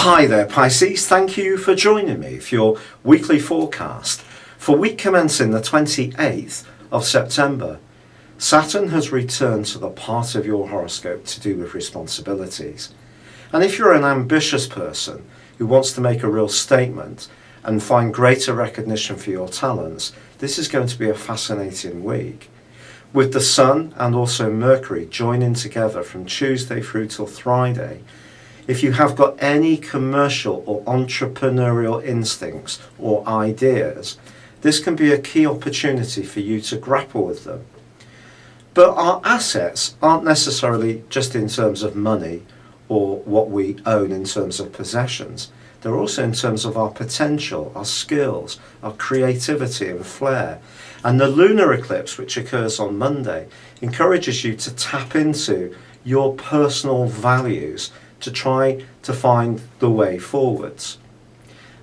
Hi there Pisces, thank you for joining me for your weekly forecast for week commencing the 28th of September. Saturn has returned to the part of your horoscope to do with responsibilities. And if you're an ambitious person who wants to make a real statement and find greater recognition for your talents, this is going to be a fascinating week. With the Sun and also Mercury joining together from Tuesday through till Friday, if you have got any commercial or entrepreneurial instincts or ideas, this can be a key opportunity for you to grapple with them. But our assets aren't necessarily just in terms of money or what we own in terms of possessions. They're also in terms of our potential, our skills, our creativity and flair. And the lunar eclipse, which occurs on Monday, encourages you to tap into your personal values to try to find the way forwards.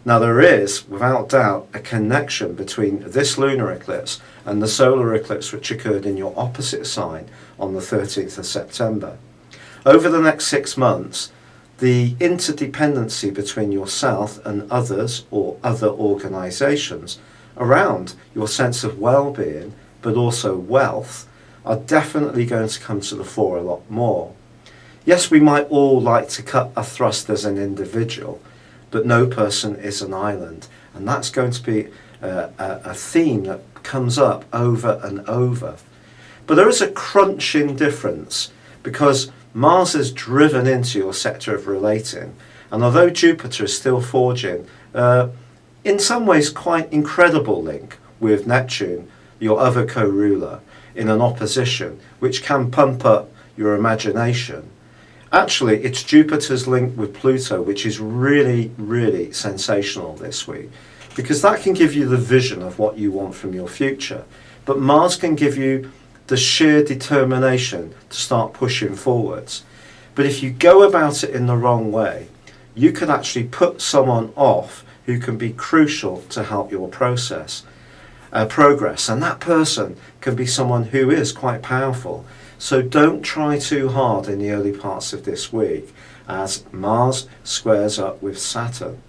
Now there is, without doubt, a connection between this lunar eclipse and the solar eclipse which occurred in your opposite sign on the 13th of September. Over the next 6 months, the interdependency between yourself and others or other organisations around your sense of well-being, but also wealth, are definitely going to come to the fore a lot more. Yes, we might all like to cut a thrust as an individual, but no person is an island. And that's going to be a theme that comes up over and over. But there is a crunching difference because Mars is driven into your sector of relating. And although Jupiter is still forging, in some ways, quite incredible link with Neptune, your other co-ruler, in an opposition, which can pump up your imagination. Actually, it's Jupiter's link with Pluto, which is really, really sensational this week, because that can give you the vision of what you want from your future. But Mars can give you the sheer determination to start pushing forwards. But if you go about it in the wrong way, you could actually put someone off who can be crucial to help your progress. And that person can be someone who is quite powerful. So don't try too hard in the early parts of this week as Mars squares up with Saturn.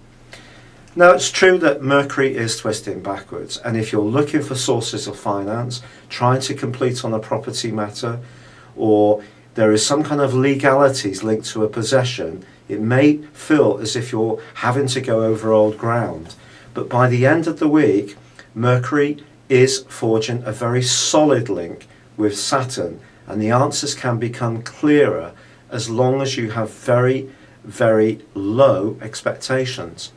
Now it's true that Mercury is twisting backwards, and if you're looking for sources of finance, trying to complete on a property matter, or there is some kind of legalities linked to a possession, it may feel as if you're having to go over old ground. But by the end of the week, Mercury is forging a very solid link with Saturn, and the answers can become clearer as long as you have very, very low expectations.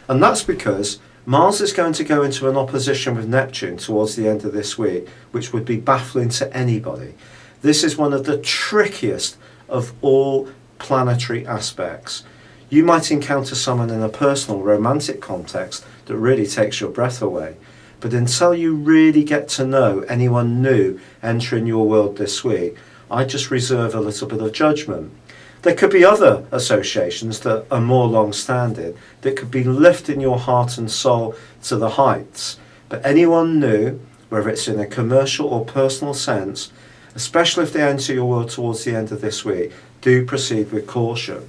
And that's because Mars is going to go into an opposition with Neptune towards the end of this week, which would be baffling to anybody. This is one of the trickiest of all planetary aspects. You might encounter someone in a personal, romantic context that really takes your breath away. But until you really get to know anyone new entering your world this week, I just reserve a little bit of judgment. There could be other associations that are more long-standing, that could be lifting your heart and soul to the heights. But anyone new, whether it's in a commercial or personal sense, especially if they enter your world towards the end of this week, do proceed with caution.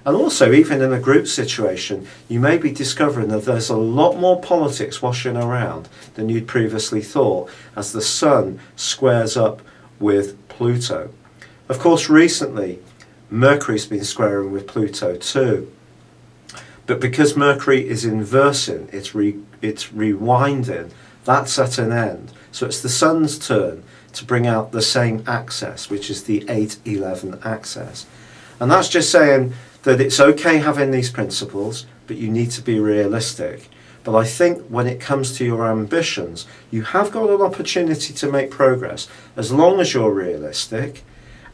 And also, even in a group situation, you may be discovering that there's a lot more politics washing around than you'd previously thought as the Sun squares up with Pluto. Of course, recently, Mercury's been squaring with Pluto too. But because Mercury is inversing, it's rewinding, that's at an end. So it's the Sun's turn to bring out the same axis, which is the 8-11 axis. And that's just saying that it's okay having these principles, but you need to be realistic. But I think when it comes to your ambitions, you have got an opportunity to make progress as long as you're realistic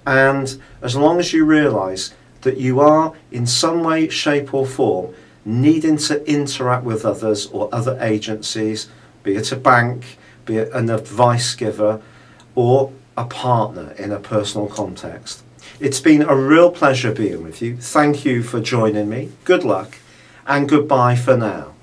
and as long as you realise that you are in some way, shape or form needing to interact with others or other agencies, be it a bank, be it an advice giver or a partner in a personal context. It's been a real pleasure being with you. Thank you for joining me. Good luck and goodbye for now.